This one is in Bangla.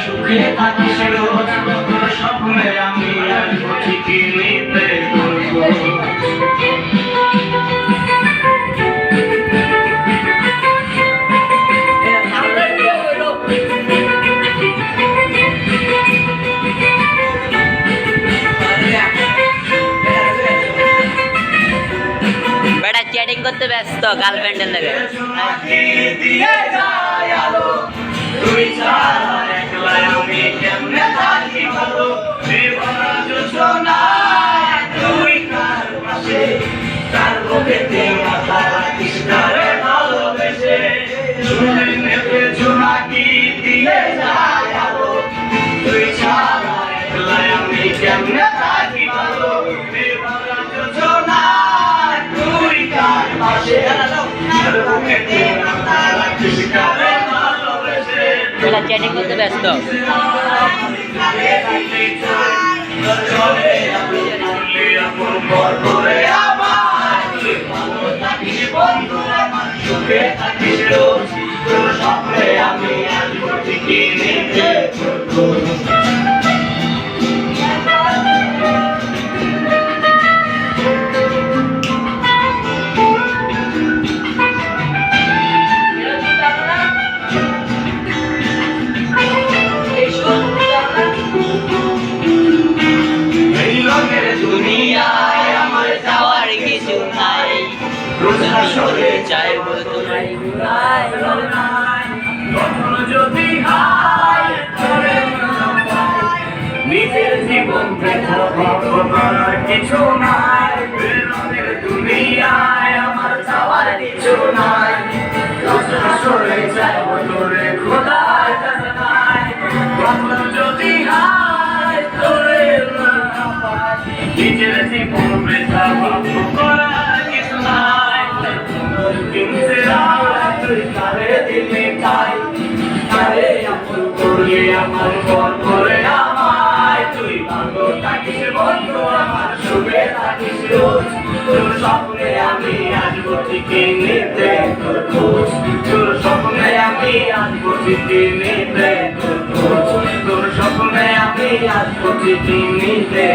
সুখে থাকিস রোজ তোর স্বপ্নে আমি আসবো ঠিকই নিতে বেটা চ্যাটিং করতে ব্যস্ত গার্লফ্রেন্ডের লাগে তুই ছাড়া একলা আমি কেমনে থাকি ভালো বিভরা যোজনায় তুই কার পাশে কার বুকেতে মাথা রাখিস কারে ভালোবেসে চুলে নেবে জোনাকি দিয়ে যায় আলো তুই ছাড়া একলা আমি কেমনে থাকি ভালো বিভরা যোজনায় তুই কার পাশে কার বুকেতে মাথা রাখিস কারে বেটা চ্যাটিং করতে ব্যস্ত আমি আসবো ঠিকই নিতে দুনিয়ায় আমার যাওয়ার কিছু নাই রোজা সরে চাইব তোমার কখনো যদি হায় ধরে নিজের জীবন করার কিছু নাই বেরোনের দুনিয়ায় আমার যাওয়ার কিছু নাই রোজা সরে চাইব তোরে খোদার জানাই কখনো যদি হায় ধরে নিজের জীবন বৃথা ভাগ্য করা কিছু নাই কিনছে তুই কারে দিলে চাই কারে আপন করলে আমার পর করে আমায় তুই ভালো থাকিস বন্ধু আমার সুখে থাকিস রোজ তোর স্বপ্নে আমি আসবো ঠিকই নিতে তোর খোঁজ তোর স্বপ্নে আমি আসবো ঠিকই নিতে তোর খোঁজ তোর স্বপ্নে আমি আসবো ঠিকই নিতে